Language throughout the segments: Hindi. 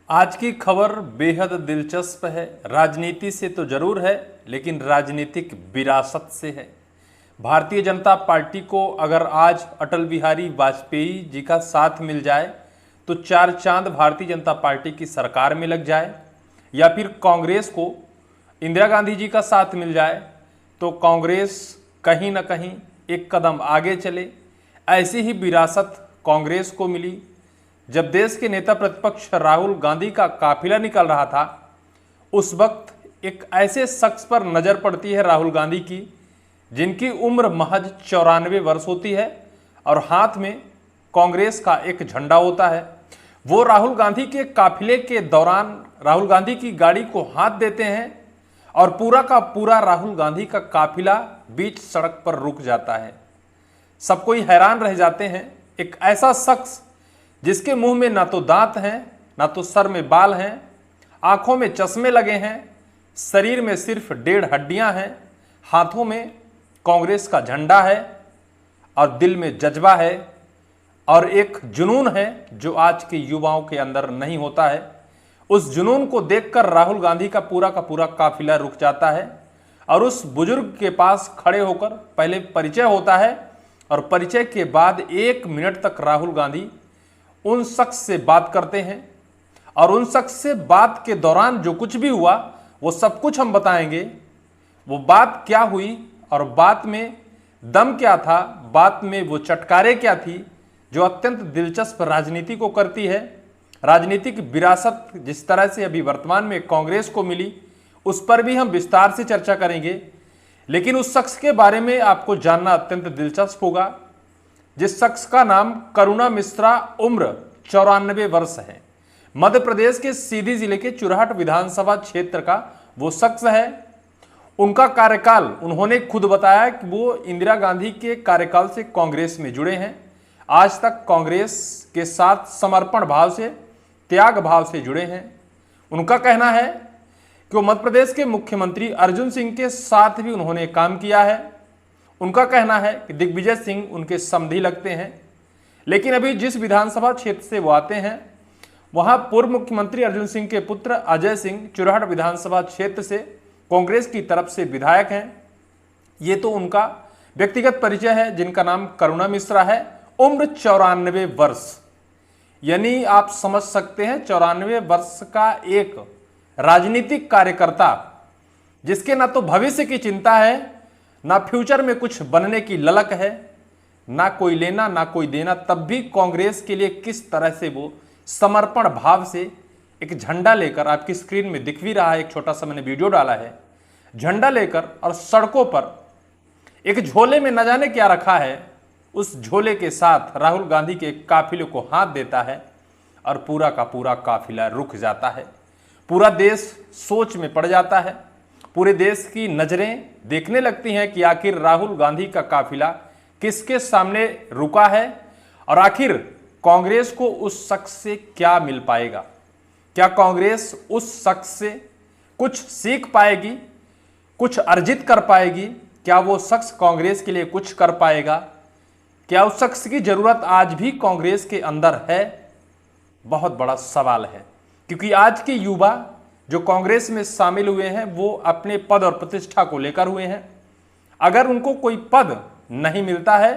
आज की खबर बेहद दिलचस्प है। राजनीति से तो जरूर है, लेकिन राजनीतिक विरासत से है। भारतीय जनता पार्टी को अगर आज अटल बिहारी वाजपेयी जी का साथ मिल जाए तो चार चांद भारतीय जनता पार्टी की सरकार में लग जाए, या फिर कांग्रेस को इंदिरा गांधी जी का साथ मिल जाए तो कांग्रेस कहीं ना कहीं एक कदम आगे चले। ऐसी ही विरासत कांग्रेस को मिली। जब देश के नेता प्रतिपक्ष राहुल गांधी का काफिला निकल रहा था, उस वक्त एक ऐसे शख्स पर नजर पड़ती है राहुल गांधी की, जिनकी उम्र महज 94 वर्ष होती है और हाथ में कांग्रेस का एक झंडा होता है। वो राहुल गांधी के काफिले के दौरान राहुल गांधी की गाड़ी को हाथ देते हैं और पूरा का पूरा राहुल गांधी का काफिला बीच सड़क पर रुक जाता है। सब कोई हैरान रह जाते हैं। एक ऐसा शख्स जिसके मुंह में ना तो दांत हैं, ना तो सर में बाल हैं, आंखों में चश्मे लगे हैं, शरीर में सिर्फ 1.5 हड्डियां हैं, हाथों में कांग्रेस का झंडा है और दिल में जज्बा है और एक जुनून है जो आज के युवाओं के अंदर नहीं होता है। उस जुनून को देखकर राहुल गांधी का पूरा काफिला रुक जाता है और उस बुजुर्ग के पास खड़े होकर पहले परिचय होता है और परिचय के बाद 1 मिनट तक राहुल गांधी उन शख्स से बात करते हैं और उन शख्स से बात के दौरान जो कुछ भी हुआ वो सब कुछ हम बताएंगे। वो बात क्या हुई और बात में दम क्या था, बात में वो चटकारे क्या थी जो अत्यंत दिलचस्प राजनीति को करती है। राजनीतिक विरासत जिस तरह से अभी वर्तमान में कांग्रेस को मिली, उस पर भी हम विस्तार से चर्चा करेंगे। लेकिन उस शख्स के बारे में आपको जानना अत्यंत दिलचस्प होगा, जिस शख्स का नाम करुणा मिश्रा, उम्र 94 वर्ष है। मध्य प्रदेश के सीधी जिले के चुरहट विधानसभा क्षेत्र का वो शख्स है। उनका कार्यकाल, उन्होंने खुद बताया कि वो इंदिरा गांधी के कार्यकाल से कांग्रेस में जुड़े हैं। आज तक कांग्रेस के साथ समर्पण भाव से, त्याग भाव से जुड़े हैं। उनका कहना है कि वो मध्य प्रदेश के मुख्यमंत्री अर्जुन सिंह के साथ भी उन्होंने काम किया है। उनका कहना है कि दिग्विजय सिंह उनके समधी लगते हैं। लेकिन अभी जिस विधानसभा क्षेत्र से वो आते हैं, वहां पूर्व मुख्यमंत्री अर्जुन सिंह के पुत्र अजय सिंह चुरहट विधानसभा क्षेत्र से कांग्रेस की तरफ से विधायक हैं। ये तो उनका व्यक्तिगत परिचय है, जिनका नाम करुणा मिश्रा है। उम्र 94 वर्ष, यानी आप समझ सकते हैं 94 वर्ष का एक राजनीतिक कार्यकर्ता, जिसके ना तो भविष्य की चिंता है, ना फ्यूचर में कुछ बनने की ललक है, ना कोई लेना ना कोई देना, तब भी कांग्रेस के लिए किस तरह से वो समर्पण भाव से एक झंडा लेकर, आपकी स्क्रीन में दिख भी रहा है, एक छोटा सा मैंने वीडियो डाला है, झंडा लेकर और सड़कों पर एक झोले में न जाने क्या रखा है, उस झोले के साथ राहुल गांधी के काफिले को हाथ देता है और पूरा का पूरा काफिला रुक जाता है। पूरा देश सोच में पड़ जाता है। पूरे देश की नजरें देखने लगती हैं कि आखिर राहुल गांधी का काफिला किसके सामने रुका है और आखिर कांग्रेस को उस शख्स से क्या मिल पाएगा। क्या कांग्रेस उस शख्स से कुछ सीख पाएगी, कुछ अर्जित कर पाएगी? क्या वो शख्स कांग्रेस के लिए कुछ कर पाएगा? क्या उस शख्स की जरूरत आज भी कांग्रेस के अंदर है? बहुत बड़ा सवाल है, क्योंकि आज के युवा जो कांग्रेस में शामिल हुए हैं वो अपने पद और प्रतिष्ठा को लेकर हुए हैं। अगर उनको कोई पद नहीं मिलता है,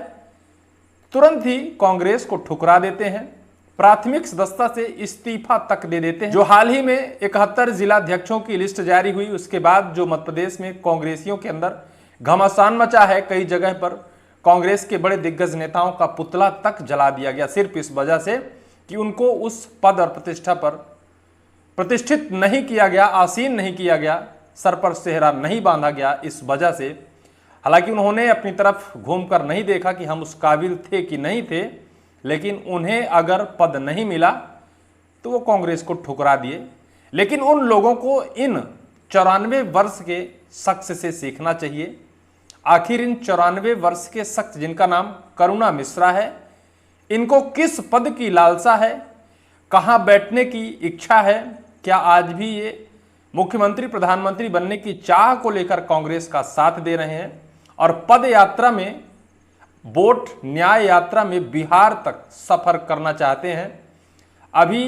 तुरंत ही कांग्रेस को ठुकरा देते हैं, प्राथमिक सदस्यता से इस्तीफा तक दे देते हैं। जो हाल ही में 71 जिलाध्यक्षों की लिस्ट जारी हुई, उसके बाद जो मध्य प्रदेश में कांग्रेसियों के अंदर घमासान मचा है, कई जगह पर कांग्रेस के बड़े दिग्गज नेताओं का पुतला तक जला दिया गया, सिर्फ इस वजह से कि उनको उस पद और प्रतिष्ठा पर प्रतिष्ठित नहीं किया गया, आसीन नहीं किया गया, सर पर सेहरा नहीं बांधा गया। इस वजह से, हालांकि उन्होंने अपनी तरफ घूमकर नहीं देखा कि हम उस काबिल थे कि नहीं थे, लेकिन उन्हें अगर पद नहीं मिला तो वो कांग्रेस को ठुकरा दिए। लेकिन उन लोगों को इन 94 वर्ष के शख्स से सीखना चाहिए। आखिर इन 94 वर्ष के शख्स, जिनका नाम करुणा मिश्रा है, इनको किस पद की लालसा है, कहां बैठने की इच्छा है? क्या आज भी ये मुख्यमंत्री प्रधानमंत्री बनने की चाह को लेकर कांग्रेस का साथ दे रहे हैं और पद यात्रा में, वोट न्याय यात्रा में बिहार तक सफर करना चाहते हैं? अभी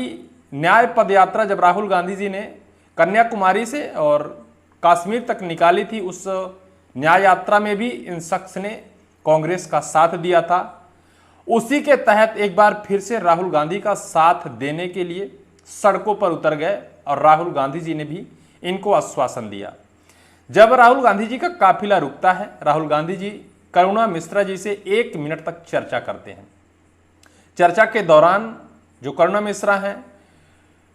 न्याय पद यात्रा जब राहुल गांधी जी ने कन्याकुमारी से और कश्मीर तक निकाली थी, उस न्याय यात्रा में भी इन शख्स ने कांग्रेस का साथ दिया था। उसी के तहत एक बार फिर से राहुल गांधी का साथ देने के लिए सड़कों पर उतर गए और राहुल गांधी जी ने भी इनको आश्वासन दिया। जब राहुल गांधी जी का काफिला रुकता है, राहुल गांधी जी करुणा मिश्रा जी से 1 मिनट तक चर्चा करते हैं। चर्चा के दौरान जो करुणा मिश्रा हैं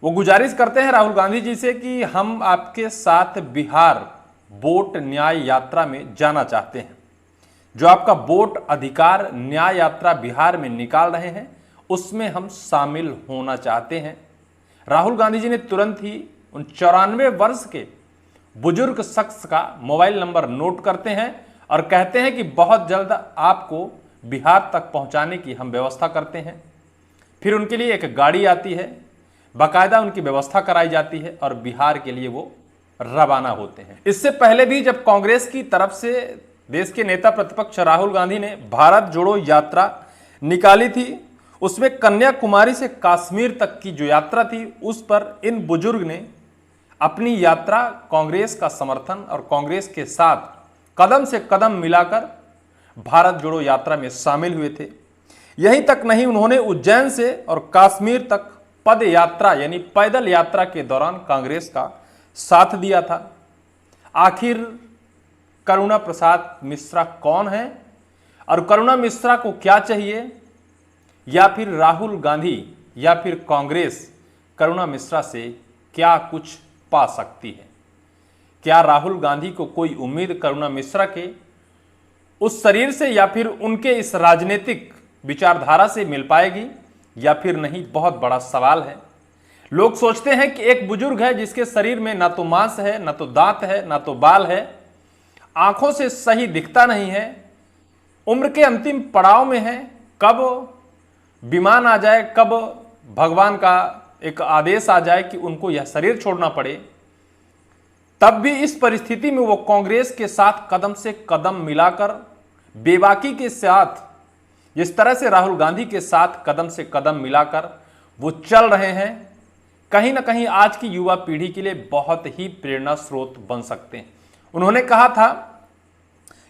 वो गुजारिश करते हैं राहुल गांधी जी से कि हम आपके साथ बिहार वोट न्याय यात्रा में जाना चाहते हैं। जो आपका वोट अधिकार न्याय यात्रा बिहार में निकाल रहे हैं उसमें हम शामिल होना चाहते हैं। राहुल गांधी जी ने तुरंत ही उन 94 वर्ष के बुजुर्ग शख्स का मोबाइल नंबर नोट करते हैं और कहते हैं कि बहुत जल्द आपको बिहार तक पहुंचाने की हम व्यवस्था करते हैं। फिर उनके लिए एक गाड़ी आती है, बाकायदा उनकी व्यवस्था कराई जाती है और बिहार के लिए वो रवाना होते हैं। इससे पहले भी जब कांग्रेस की तरफ से देश के नेता प्रतिपक्ष राहुल गांधी ने भारत जोड़ो यात्रा निकाली थी, उसमें कन्याकुमारी से कश्मीर तक की जो यात्रा थी उस पर इन बुजुर्ग ने अपनी यात्रा कांग्रेस का समर्थन और कांग्रेस के साथ कदम से कदम मिलाकर भारत जोड़ो यात्रा में शामिल हुए थे। यहीं तक नहीं, उन्होंने उज्जैन से और कश्मीर तक पद यात्रा यानी पैदल यात्रा के दौरान कांग्रेस का साथ दिया था। आखिर करुणा प्रसाद मिश्रा कौन है और करुणा मिश्रा को क्या चाहिए, या फिर राहुल गांधी या फिर कांग्रेस करुणा मिश्रा से क्या कुछ पा सकती है? क्या राहुल गांधी को कोई उम्मीद करुणा मिश्रा के उस शरीर से या फिर उनके इस राजनीतिक विचारधारा से मिल पाएगी या फिर नहीं? बहुत बड़ा सवाल है। लोग सोचते हैं कि एक बुजुर्ग है जिसके शरीर में ना तो मांस है, ना तो दांत है, ना तो बाल है, आंखों से सही दिखता नहीं है, उम्र के अंतिम पड़ाव में है, कब विमान आ जाए, कब भगवान का एक आदेश आ जाए कि उनको यह शरीर छोड़ना पड़े, तब भी इस परिस्थिति में वो कांग्रेस के साथ कदम से कदम मिलाकर बेबाकी के साथ, जिस तरह से राहुल गांधी के साथ कदम से कदम मिलाकर वो चल रहे हैं, कहीं ना कहीं आज की युवा पीढ़ी के लिए बहुत ही प्रेरणा स्रोत बन सकते हैं। उन्होंने कहा था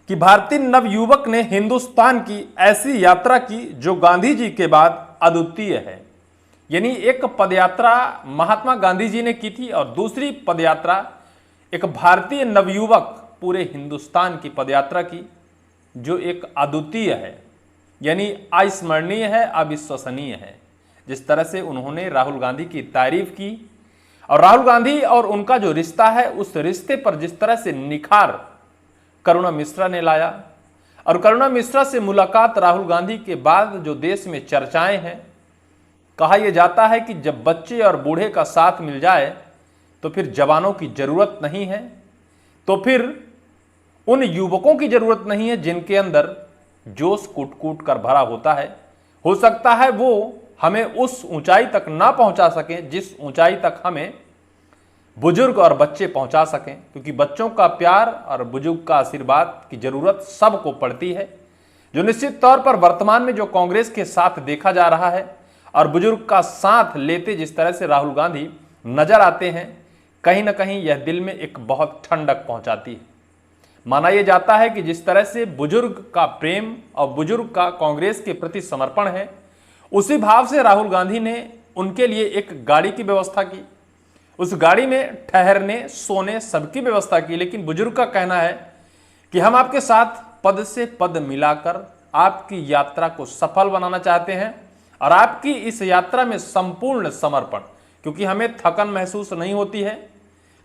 कि भारतीय नवयुवक ने हिंदुस्तान की ऐसी यात्रा की जो गांधी जी के बाद अद्वितीय है। यानी एक पदयात्रा महात्मा गांधी जी ने की थी और दूसरी पदयात्रा एक भारतीय नवयुवक पूरे हिंदुस्तान की पदयात्रा की जो एक अद्वितीय है, यानी अविस्मरणीय है, अविश्वसनीय है। जिस तरह से उन्होंने राहुल गांधी की तारीफ की और राहुल गांधी और उनका जो रिश्ता है उस रिश्ते पर जिस तरह से निखार करुणा मिश्रा ने लाया और करुणा मिश्रा से मुलाकात राहुल गांधी के बाद जो देश में चर्चाएं हैं, कहा यह जाता है कि जब बच्चे और बूढ़े का साथ मिल जाए तो फिर जवानों की जरूरत नहीं है, तो फिर उन युवकों की जरूरत नहीं है जिनके अंदर जोश कूट कूट कर भरा होता है। हो सकता है वो हमें उस ऊंचाई तक ना पहुंचा सकें जिस ऊंचाई तक हमें बुजुर्ग और बच्चे पहुंचा सकें, क्योंकि बच्चों का प्यार और बुजुर्ग का आशीर्वाद की जरूरत सबको पड़ती है, जो निश्चित तौर पर वर्तमान में जो कांग्रेस के साथ देखा जा रहा है और बुजुर्ग का साथ लेते जिस तरह से राहुल गांधी नजर आते हैं, कहीं ना कहीं यह दिल में एक बहुत ठंडक पहुंचाती है। माना यह जाता है कि जिस तरह से बुजुर्ग का प्रेम और बुजुर्ग का कांग्रेस के प्रति समर्पण है, उसी भाव से राहुल गांधी ने उनके लिए एक गाड़ी की व्यवस्था की, उस गाड़ी में ठहरने सोने सबकी व्यवस्था की। लेकिन बुजुर्ग का कहना है कि हम आपके साथ पद से पद मिलाकर आपकी यात्रा को सफल बनाना चाहते हैं और आपकी इस यात्रा में संपूर्ण समर्पण, क्योंकि हमें थकन महसूस नहीं होती है,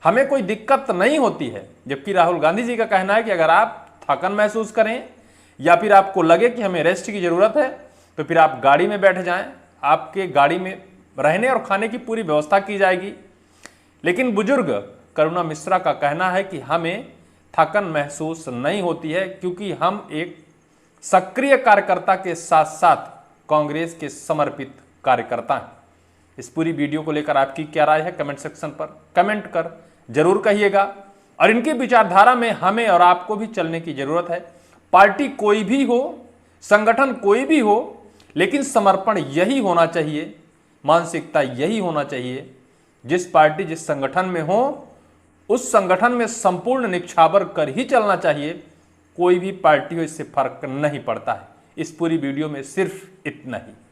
हमें कोई दिक्कत नहीं होती है। जबकि राहुल गांधी जी का कहना है कि अगर आप थकन महसूस करें या फिर आपको लगे कि हमें रेस्ट की जरूरत है तो फिर आप गाड़ी में बैठ जाएं, आपके गाड़ी में रहने और खाने की पूरी व्यवस्था की जाएगी। लेकिन बुजुर्ग करुणा मिश्रा का कहना है कि हमें थकन महसूस नहीं होती है, क्योंकि हम एक सक्रिय कार्यकर्ता के साथ साथ कांग्रेस के समर्पित कार्यकर्ता हैं। इस पूरी वीडियो को लेकर आपकी क्या राय है कमेंट सेक्शन पर कमेंट कर जरूर कहिएगा। और इनकी विचारधारा में हमें और आपको भी चलने की जरूरत है। पार्टी कोई भी हो, संगठन कोई भी हो, लेकिन समर्पण यही होना चाहिए मानसिकता यही होना चाहिए, जिस पार्टी जिस संगठन में हो उस संगठन में संपूर्ण निछावर कर ही चलना चाहिए। कोई भी पार्टी हो इससे फर्क नहीं पड़ता है। इस पूरी वीडियो में सिर्फ इतना ही।